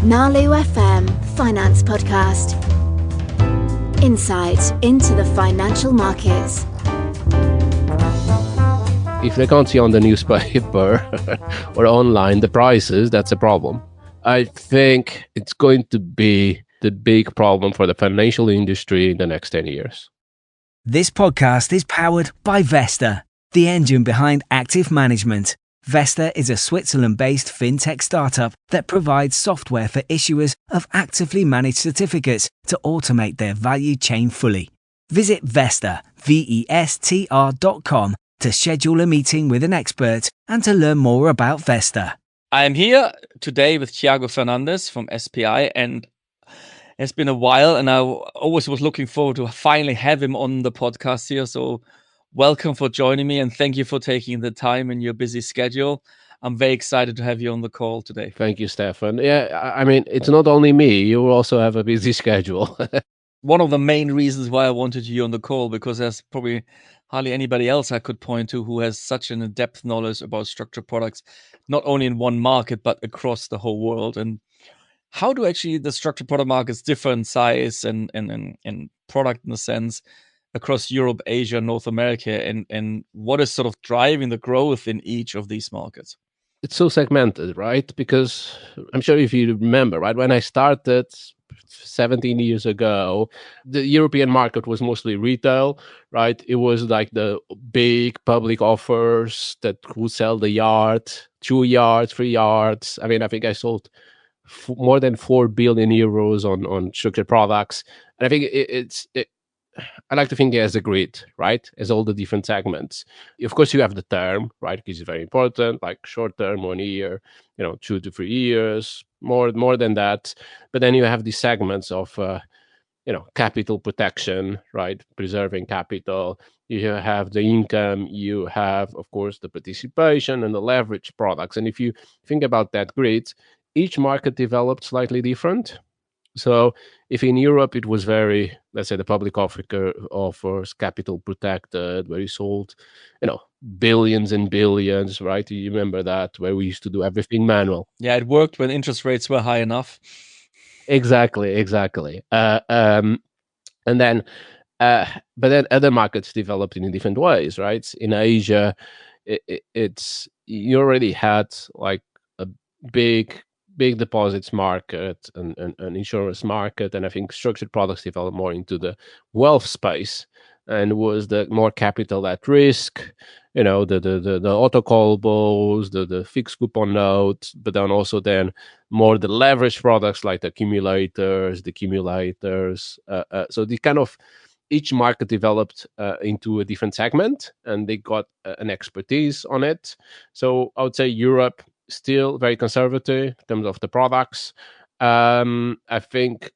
Nalu FM Finance Podcast. Insight into the financial markets. If they can't see on the newspaper or online the prices, that's a problem. I think it's going to be the big problem for the financial industry in the next 10 years. This podcast is powered by Vesta, the engine behind active management. Vesta is a Switzerland-based fintech startup that provides software for issuers of actively managed certificates to automate their value chain fully. Visit Vesta, VESTR.com to schedule a meeting with an expert and to learn more about Vesta. I am here today with Tiago Fernandes from SPI, and it's been a while, and I always was looking forward to finally have him on the podcast here. So welcome for joining me, and thank you for taking the time in your busy schedule. I'm very excited to have you on the call today. Thank you, Stefan. Yeah, I mean, it's not only me. You also have a busy schedule. One of the main reasons why I wanted you on the call, because there's probably hardly anybody else I could point to who has such an in-depth knowledge about structured products, not only in one market, but across the whole world. And how do actually the structured product markets differ in size and product in a sense across Europe, Asia, North America, and what is sort of driving the growth in each of these markets? It's so segmented, right? Because I'm sure if you remember, right, when I started 17 years ago, the European market was mostly retail, right? It was like the big public offers that would sell the yard, 2 yards, 3 yards. I mean, I think I sold more than 4 billion euros on structured products. And I think I like to think as a grid, right? As all the different segments. Of course, you have the term, right? Because it's very important, like short term, 1 year, 2 to 3 years, more than that. But then you have these segments of, capital protection, right? Preserving capital. You have the income. You have, of course, the participation and the leverage products. And if you think about that grid, each market developed slightly different. So if in Europe it was very, let's say, the public offers capital protected, where you sold, billions and billions, right? You remember that, where we used to do everything manual. Yeah, it worked when interest rates were high enough. Exactly. And then, but then other markets developed in different ways, right? In Asia, you already had like a big deposits market and an insurance market, and I think structured products developed more into the wealth space and was the more capital at risk, the auto-callables, the fixed coupon notes, but then also more the leverage products like the accumulators. So the kind of each market developed into a different segment, and they got an expertise on it. So I would say Europe still very conservative in terms of the products. I think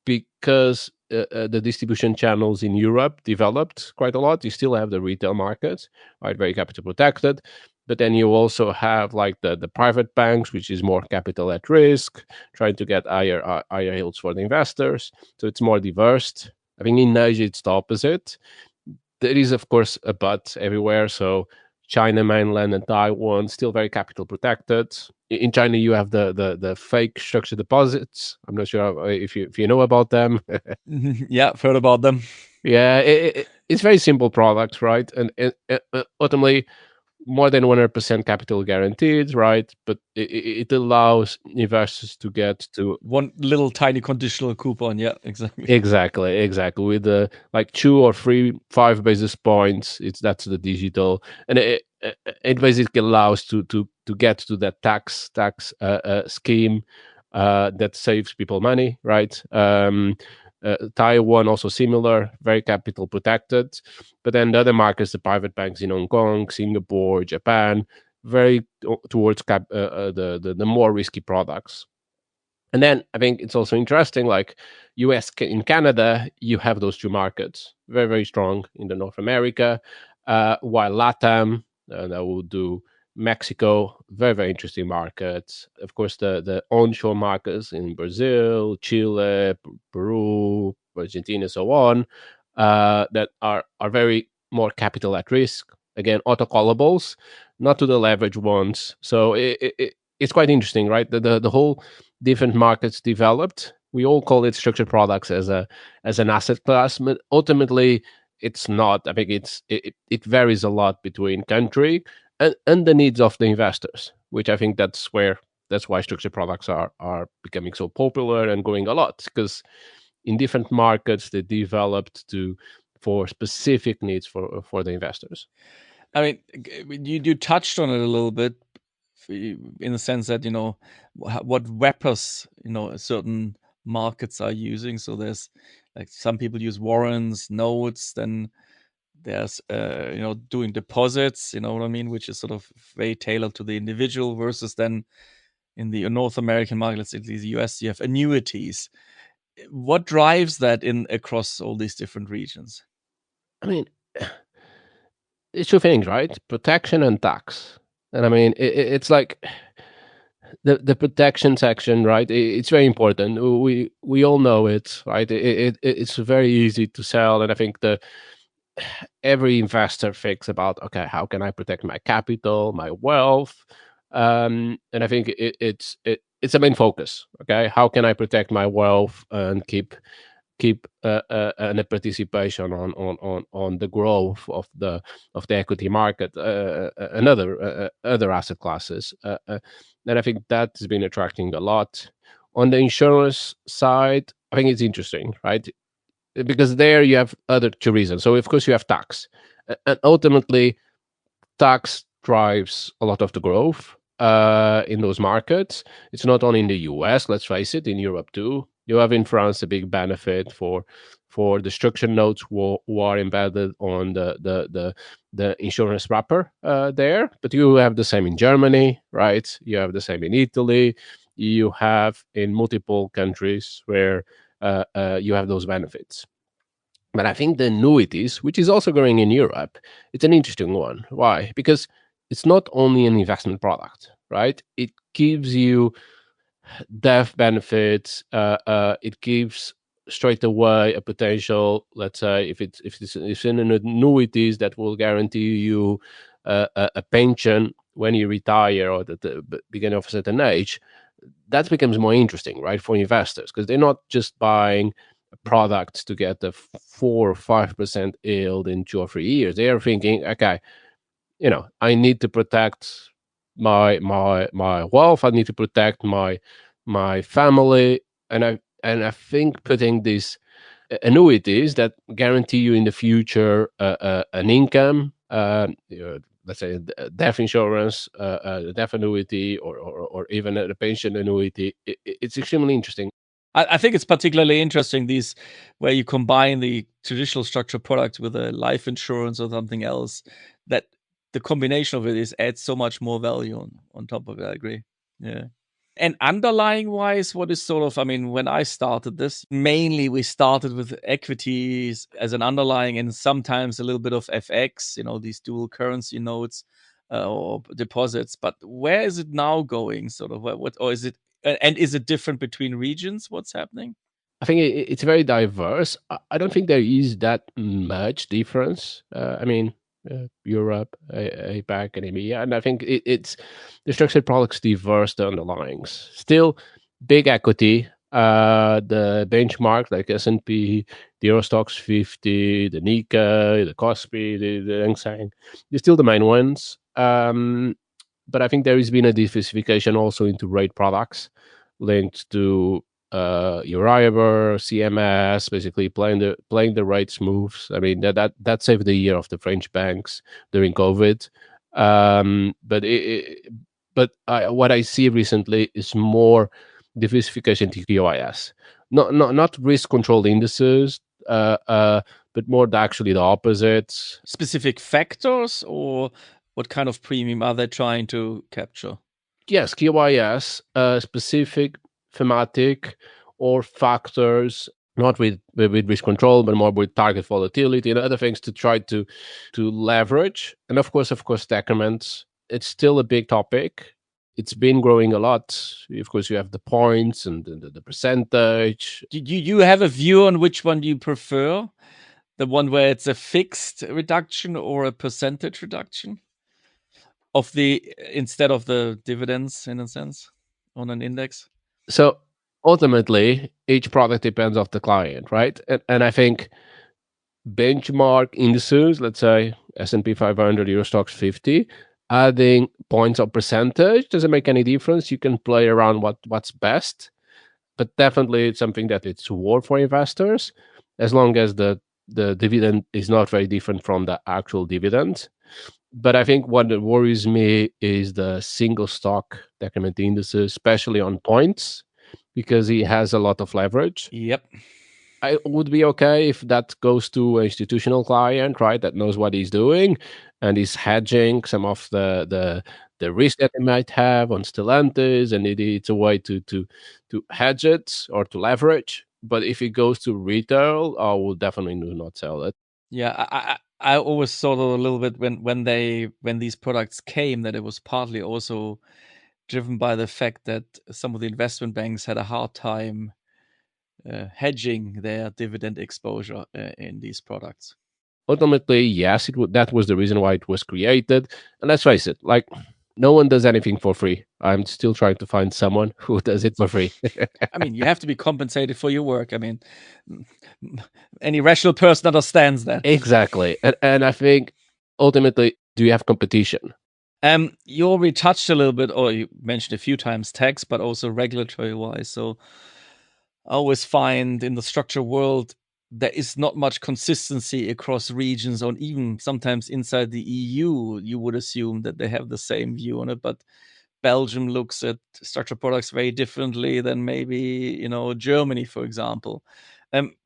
because the distribution channels in Europe developed quite a lot, you still have the retail market, right, very capital protected. But then you also have like the private banks, which is more capital at risk, trying to get higher yields for the investors. So it's more diverse. I think in Asia it's the opposite. There is, of course, a but everywhere. So China mainland and Taiwan still very capital protected. In China, you have the fake structured deposits. I'm not sure if you know about them. Yeah, I've heard about them. Yeah, it's very simple products, right? And ultimately, more than 100% capital guaranteed, right? But it allows investors to get to one little tiny conditional coupon. Yeah, exactly. Exactly. With the 2 or 3, 5 basis points, that's the digital, and it basically allows to get to that tax scheme that saves people money, right? Taiwan also similar, very capital protected. But then the other markets, the private banks in Hong Kong, Singapore, Japan, very towards the more risky products. And then I think it's also interesting, like US in Canada, you have those two markets, very, very strong in the North America, while LATAM, that will do Mexico, very, very interesting markets. Of course, the onshore markets in Brazil, Chile, Peru, Argentina, so on, that are very more capital at risk. Again, auto-callables, not to the leverage ones. So it's quite interesting, right? The whole different markets developed. We all call it structured products as an asset class, but ultimately it's not. I think it varies a lot between country and the needs of the investors, which I think that's why structured products are becoming so popular and growing a lot, because in different markets they developed for specific needs for the investors. I mean, you touched on it a little bit, in the sense that what wrappers certain markets are using. So there's like some people use warrants, notes, then there's doing deposits, you know what I mean, which is sort of very tailored to the individual, versus then in the North American market, let's say the US, you have annuities. What drives that in across all these different regions? I mean, it's two things, right? Protection and tax. And I mean, it's like the protection section, right? It's very important. We all know it, right? It's very easy to sell, and I think every investor thinks about, okay, how can I protect my capital, my wealth, and I think it's a main focus. Okay, how can I protect my wealth and keep a participation on the growth of the equity market, and other asset classes, and I think that has been attracting a lot. On the insurance side, I think it's interesting, right? Because there you have other two reasons. So of course you have tax, and ultimately tax drives a lot of the growth in those markets. It's not only in the US, let's face it, in Europe too. You have in France a big benefit for the structured notes who are embedded on the insurance wrapper there. But you have the same in Germany, right? You have the same in Italy. You have in multiple countries where you have those benefits. But I think the annuities, which is also growing in Europe, it's an interesting one. Why? Because it's not only an investment product, right? It gives you death benefits. It gives straight away a potential. Let's say if it's in an annuities that will guarantee you a pension when you retire or at the beginning of a certain age. That becomes more interesting, right, for investors, because they're not just buying products to get the 4 or 5% yield in 2 or 3 years. They are thinking, okay, I need to protect my wealth. I need to protect my family, and I think putting these annuities that guarantee you in the future an income, let's say death insurance, death annuity, or even a pension annuity, it's extremely interesting. I think it's particularly interesting, these where you combine the traditional structured product with a life insurance or something else, that the combination of it adds so much more value on top of it. I agree. Yeah. And underlying wise, what is sort of, I mean, when I started this, mainly we started with equities as an underlying, and sometimes a little bit of FX, these dual currency notes or deposits. But where is it now going? Sort of what, or is it, and is it different between regions? What's happening? I think it's very diverse. I don't think there is that much difference. I mean, Europe, APAC, and EMEA, and I think it's the structured products diverse the underlyings. Still, big equity. The benchmark like S&P, the Eurostoxx 50, the Nikkei, the Kospi, the Hang Seng, they're still the main ones. But I think there has been a diversification also into rate products linked to Euribor, CMS, basically playing the rates moves. I mean that saved the year of the French banks during COVID. But what I see recently is more diversification to QIS, not risk controlled indices, but more actually the opposite. Specific factors, or what kind of premium are they trying to capture? Yes, QIS, specific thematic or factors, not with risk control, but more with target volatility and other things to try to leverage. And of course, decrements. It's still a big topic. It's been growing a lot. Of course, you have the points and the percentage. Do you have a view on which one you prefer? The one where it's a fixed reduction or a percentage reduction? instead of the dividends, in a sense, on an index? So ultimately, each product depends on the client, right? And I think benchmark indices, let's say S&P 500, Euro Stoxx 50, adding points of percentage doesn't make any difference. You can play around what's best, but definitely it's something that it's worth for investors as long as the dividend is not very different from the actual dividend. But I think what worries me is the single stock decrement indices, especially on points, because he has a lot of leverage. Yep. I would be okay if that goes to an institutional client, right, that knows what he's doing and is hedging some of the risk that they might have on Stellantis, and it's a way to hedge it or to leverage. But if it goes to retail, I will definitely not sell it. Yeah, I always thought a little bit when these products came that it was partly also driven by the fact that some of the investment banks had a hard time hedging their dividend exposure in these products. Ultimately, yes, that was the reason why it was created. And let's face it, like, no one does anything for free. I'm still trying to find someone who does it for free. I mean, you have to be compensated for your work. I mean, any rational person understands that. Exactly. And I think ultimately, do you have competition? You already touched a little bit, or you mentioned a few times tax, but also regulatory wise. So I always find in the structure world, there is not much consistency across regions, or even sometimes inside the EU. You would assume that they have the same view on it, but Belgium looks at structured products very differently than maybe Germany, for example.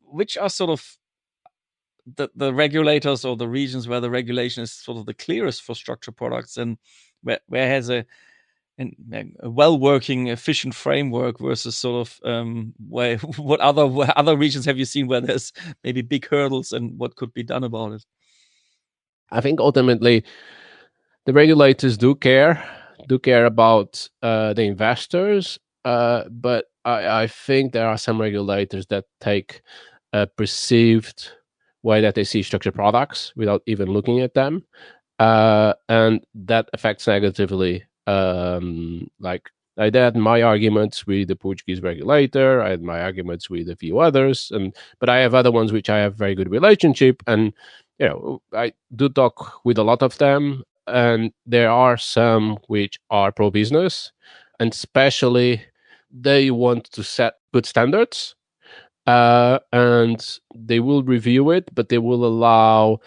Which are sort of the regulators or the regions where the regulation is sort of the clearest for structured products, and where has a well-working, efficient framework versus sort of where what other regions have you seen where there's maybe big hurdles and what could be done about it? I think ultimately the regulators do care about the investors, but I think there are some regulators that take a perceived way that they see structured products without even looking at them, and that affects negatively. Like, I had my arguments with the Portuguese regulator, I had my arguments with a few others, but I have other ones which I have very good relationship, and I do talk with a lot of them, and there are some which are pro business, and especially they want to set good standards, and they will review it, but they will allow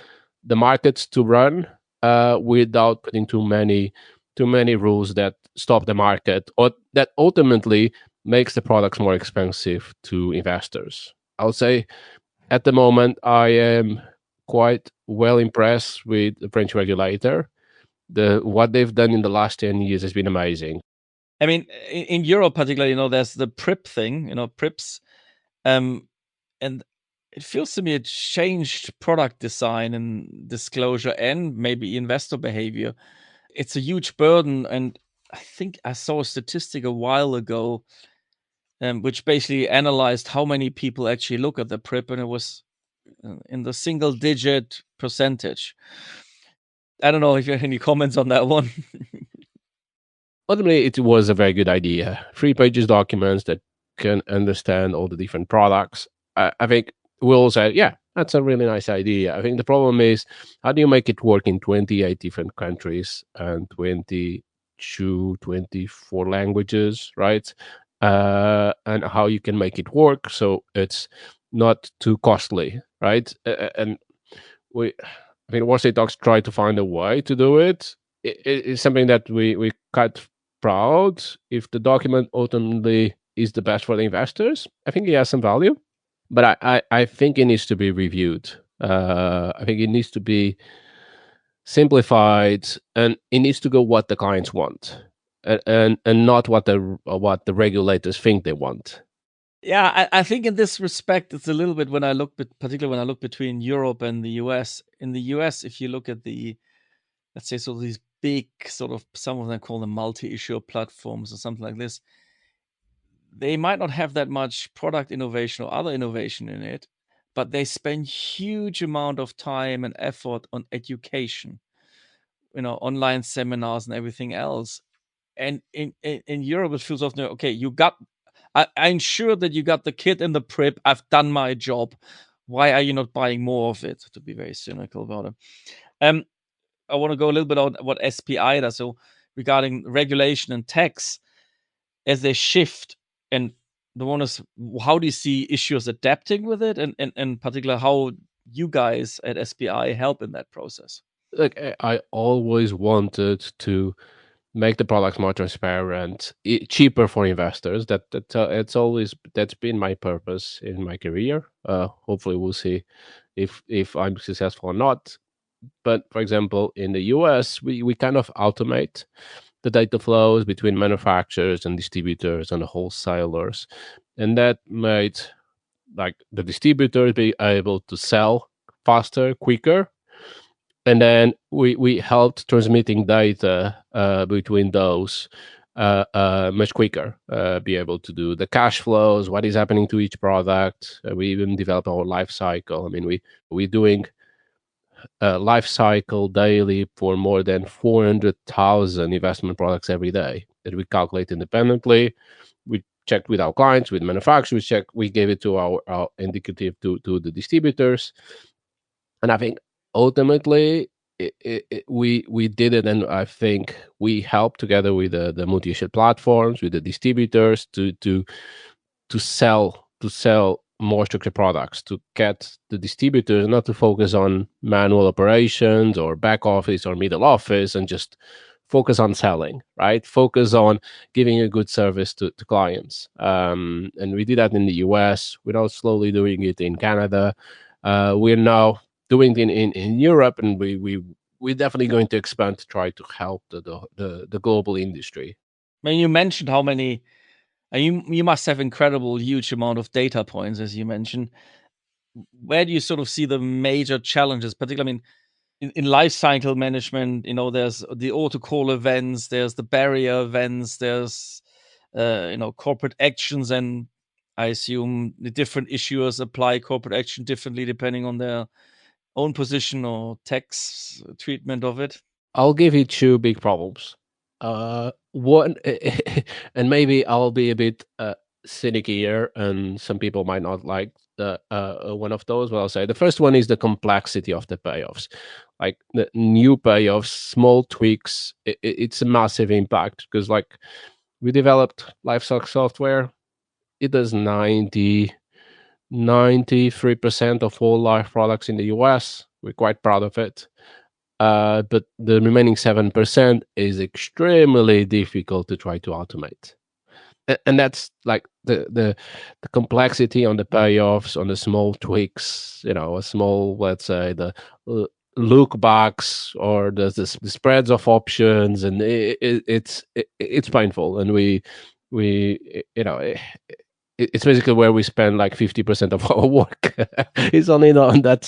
the markets to run without putting too many rules that stop the market, or that ultimately makes the products more expensive to investors. I would say at the moment I am quite well impressed with the French regulator. What they've done in the last 10 years has been amazing. I mean, in Europe particularly, there's the PRIP thing, PRIPS, and it feels to me it changed product design and disclosure and maybe investor behavior. It's a huge burden, and I think I saw a statistic a while ago, which basically analyzed how many people actually look at the PRIP, and it was in the single-digit percentage. I don't know if you have any comments on that one. Ultimately, it was a very good idea. 3 pages documents that can understand all the different products. I think we all said, yeah, that's a really nice idea. I think the problem is, how do you make it work in 28 different countries and 24 languages, right? And how you can make it work so it's not too costly, right? And I think Wall Street Talks try to find a way to do it. It's something that we quite proud. If the document ultimately is the best for the investors, I think it has some value, but I think it needs to be reviewed. I think it needs to be simplified, and it needs to go what the clients want, and not what the regulators think they want. Yeah, I think in this respect, it's a little bit particularly when I look between Europe and the US. In the US, if you look at let's say, sort of these big sort of, some of them call them multi-issuer platforms or something like this, they might not have that much product innovation or other innovation in it, but they spend huge amount of time and effort on education. online seminars and everything else. And in Europe, it feels often, okay, I'm sure that you got the kid in the prep. I've done my job. Why are you not buying more of it? To be very cynical about it. I want to go a little bit on what SPI does. So regarding regulation and tax, as they shift, and the one is, how do you see issuers adapting with it, and in particular, how you guys at SPI help in that process? Look, I always wanted to make the products more transparent, cheaper for investors. That's been my purpose in my career. Hopefully, we'll see if I'm successful or not. But for example, in the US, we kind of automate the data flows between manufacturers and distributors and the wholesalers, and that made like the distributors be able to sell faster, quicker, and then we helped transmitting data between those much quicker, be able to do the cash flows, what is happening to each product. We even developed our life cycle. I mean, we're doing life cycle daily for more than 400,000 investment products every day that we calculate independently. We checked with our clients, with manufacturers, we gave it to our indicative to the distributors. And I think ultimately we did it, and I think we helped together with the multi-asset platforms, with the distributors to sell more structured products, to get the distributors not to focus on manual operations or back office or middle office, and just focus on selling, right? Focus on giving a good service to clients. And we did that in the US. We're now slowly doing it in Canada. We're now doing it in Europe, and we're definitely going to expand to try to help the global industry. I mean, you mentioned how many. You must have incredible, huge amount of data points, as you mentioned. Where do you sort of see the major challenges, particularly, I mean, in life cycle management? There's the auto-call events, there's the barrier events, there's corporate actions, and I assume the different issuers apply corporate action differently depending on their own position or tax treatment of it. I'll give you two big problems. One, and maybe I'll be a bit cynic here, and some people might not like the one of those. But I'll say the first one is the complexity of the payoffs. Like the new payoffs, small tweaks, it's a massive impact, because like we developed lifecycle software. It does 93% of all life products in the US. We're quite proud of it. But the remaining 7% is extremely difficult to try to automate. And that's like the complexity on the payoffs, on the small tweaks, a small, let's say, the look backs or the spreads of options, and it's painful. And it's basically where we spend like 50% of our work. It's only on that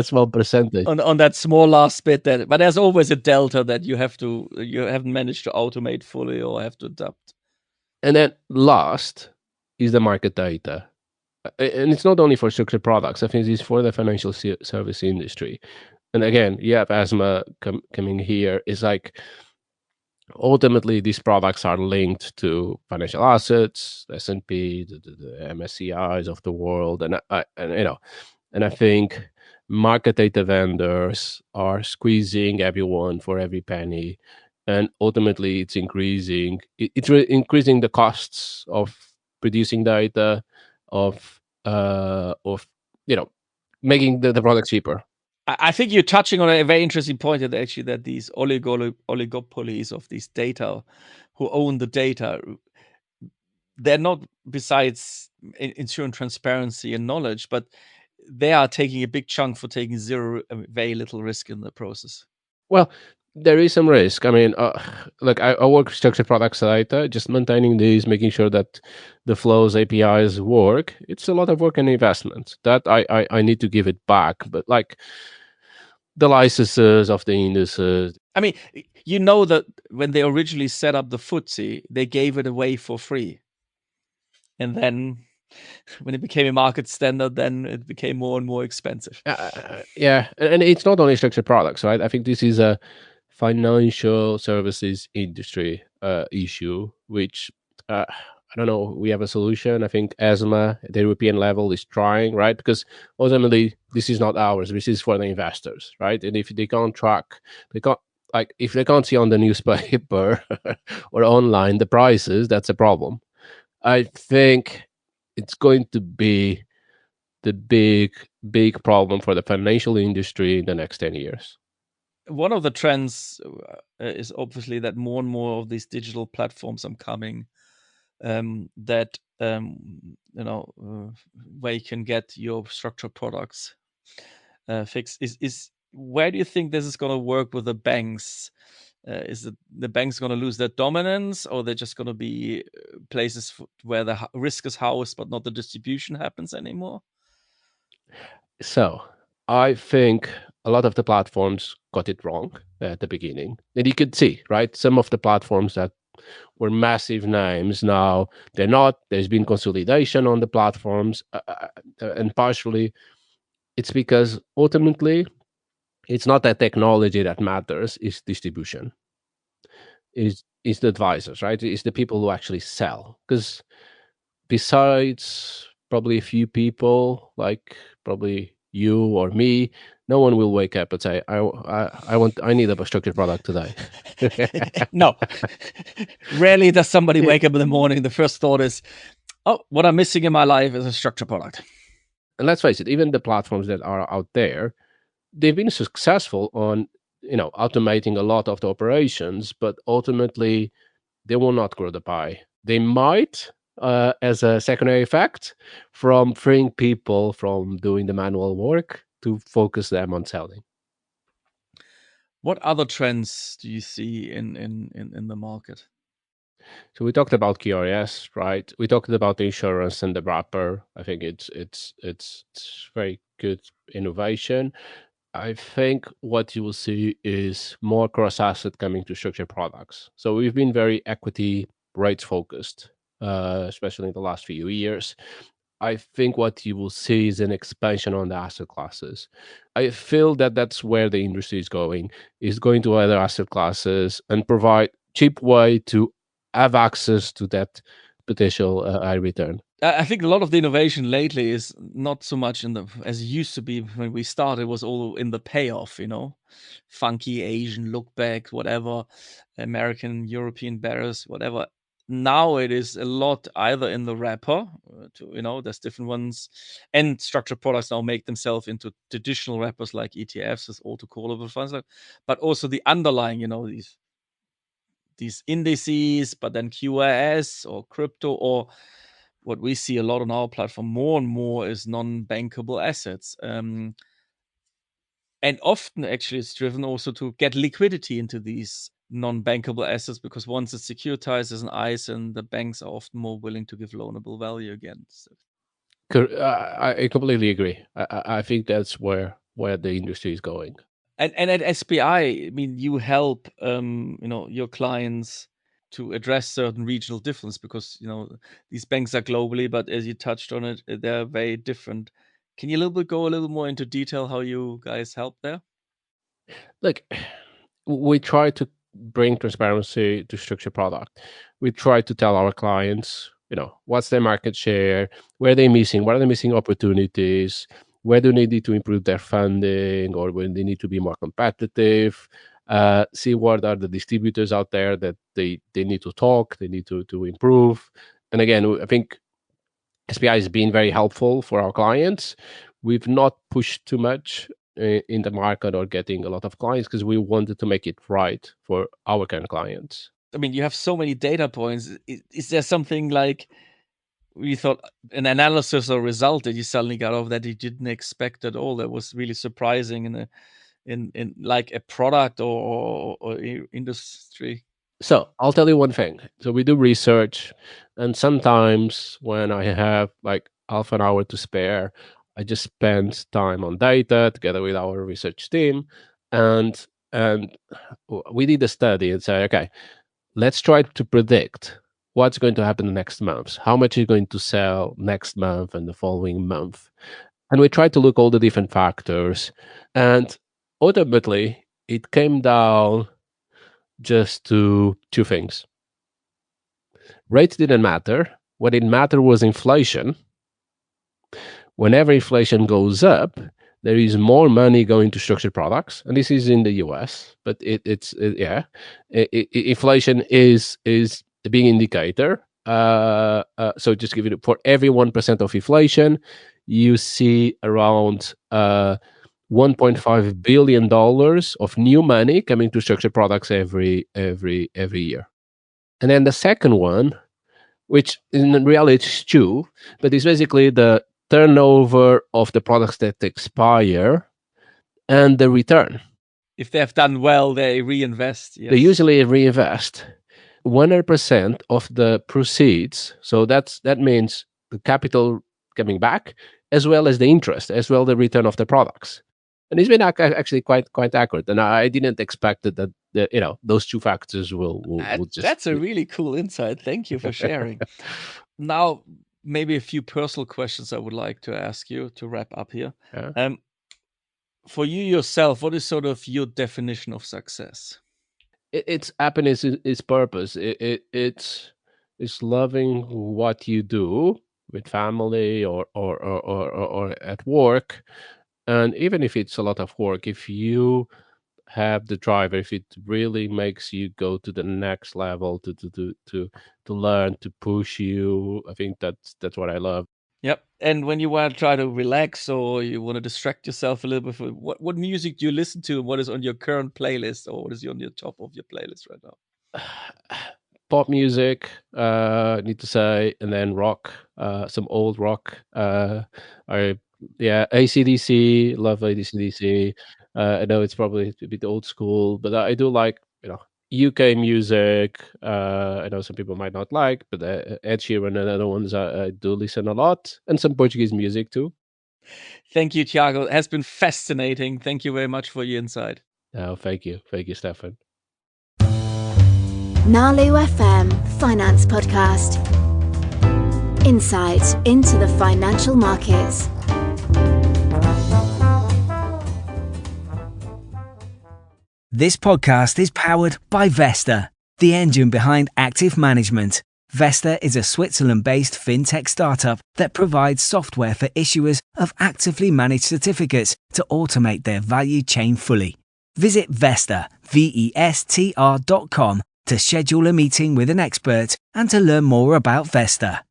small percentage. On that small last bit, but there's always a delta that you haven't managed to automate fully or have to adapt. And then last is the market data. And it's not only for structured products. I think it's for the financial service industry. And again, you have ASMA coming here. It's like, ultimately, these products are linked to financial assets, S&P, the MSCIs of the world, and I think market data vendors are squeezing everyone for every penny, and ultimately, it's increasing the costs of producing data, of making the product cheaper. I think you're touching on a very interesting point, that these oligopolies of these data, who own the data, they're not, besides ensuring transparency and knowledge, but they are taking a big chunk for taking very little risk in the process. Well, there is some risk. I mean, like I work with structured products data, just maintaining these, making sure that the flows, APIs work. It's a lot of work and investment that I need to give it back. But like the licenses of the indices. I mean, that when they originally set up the FTSE, they gave it away for free. And then when it became a market standard, then it became more and more expensive. Yeah, and it's not only structured products, right? I think this is a financial services industry issue, which I don't know. We have a solution. I think ESMA at the European level is trying, right? Because ultimately, this is not ours. This is for the investors, right? And if they can't track, they can't like if they can't see on the newspaper or online the prices, that's a problem. I think it's going to be the big problem for the financial industry in the next 10 years. One of the trends is obviously that more and more of these digital platforms are coming, that where you can get your structured products fixed. Is where do you think this is going to work with the banks? Is it the banks going to lose their dominance, or they're just going to be places where the risk is housed, but not the distribution happens anymore? So I think a lot of the platforms got it wrong at the beginning. And you could see, right? Some of the platforms that were massive names now, they're not. There's been consolidation on the platforms. And partially it's because ultimately it's not that technology that matters, it's distribution. Is the advisors, right? It's the people who actually sell. Because besides probably a few people, like probably you or me, no one will wake up and say, I need a structured product today. No. Rarely does somebody wake up in the morning, the first thought is, oh, what I'm missing in my life is a structured product. And let's face it, even the platforms that are out there, they've been successful on automating a lot of the operations, but ultimately they will not grow the pie. They might, as a secondary effect, from freeing people from doing the manual work to focus them on selling. What other trends do you see in the market? So we talked about QRS, right? We talked about the insurance and the wrapper. I think it's very good innovation. I think what you will see is more cross asset coming to structured products. So we've been very equity rates focused, especially in the last few years. I think what you will see is an expansion on the asset classes. I feel that that's where the industry is going to other asset classes and provide cheap way to have access to that potential high return. I think a lot of the innovation lately is not so much in the, as it used to be when we started, was all in the payoff, funky Asian look back, whatever, American, European bearers, whatever. Now it is a lot either in the wrapper, there's different ones, and structured products now make themselves into traditional wrappers like ETFs as auto-callable funds, but also the underlying, these indices, but then QRS or crypto, or what we see a lot on our platform more and more is non-bankable assets. And often actually it's driven also to get liquidity into these non-bankable assets, because once it's securitized as an ISIN, the banks are often more willing to give loanable value again. So. I completely agree. I think that's where the industry is going. And at SPI, I mean, you help your clients to address certain regional difference, because these banks are globally, but as you touched on it, they're very different. Can you go a little more into detail how you guys help there? Look, we try to bring transparency to structured product. We try to tell our clients, what's their market share, where they're missing, what are the missing opportunities, where do they need to improve their funding, or when they need to be more competitive. See what are the distributors out there that they need to talk, they need to improve. And again, I think SPI has been very helpful for our clients. We've not pushed too much in the market or getting a lot of clients, because we wanted to make it right for our kind of clients. I mean, you have so many data points. Is there something like you thought, an analysis or result that you suddenly got off that you didn't expect at all, that was really surprising in like a product or industry? So I'll tell you one thing. So we do research, and sometimes when I have like half an hour to spare, I just spend time on data together with our research team, and we did a study and say, okay, let's try to predict what's going to happen the next month, how much is going to sell next month and the following month, and we tried to look all the different factors, and ultimately it came down just to two things. Rates didn't matter. What it mattered was inflation. Whenever inflation goes up, there is more money going to structured products, and this is in the US. But inflation is the big indicator. So just give it, for every 1% of inflation, you see around $1.5 billion of new money coming to structured products every year. And then the second one, which in reality is two, but it's basically the turnover of the products that expire and the return. If they have done well, they reinvest. Yes. They usually reinvest 100% of the proceeds. So that means the capital coming back, as well as the interest, as well the return of the products. And it's been actually quite accurate. And I didn't expect that those two factors will just... That's a really cool insight. Thank you for sharing. Now, maybe a few personal questions I would like to ask you to wrap up here. Yeah. For you yourself, what is sort of your definition of success? It's happiness is purpose. It's loving what you do with family or at work. And even if it's a lot of work, if you have the drive, if it really makes you go to the next level, to learn, to push you, I think that's what I love. Yep. And when you want to try to relax or you want to distract yourself a little bit, what music do you listen to? What is on your current playlist, or what is on your top of your playlist right now? Pop music, I need to say, and then rock, some old rock. AC/DC, love AC/DC. I know it's probably a bit old school, but I do like, UK music. I know some people might not like, but Ed Sheeran and other ones I do listen a lot, and some Portuguese music too. Thank you, Tiago. It has been fascinating. Thank you very much for your insight. Oh, thank you, Stefan. Nalu FM Finance Podcast. Insight into the financial markets. This podcast is powered by Vesta, the engine behind active management. Vesta is a Switzerland-based fintech startup that provides software for issuers of actively managed certificates to automate their value chain fully. Visit Vesta, VESTR.com, to schedule a meeting with an expert and to learn more about Vesta.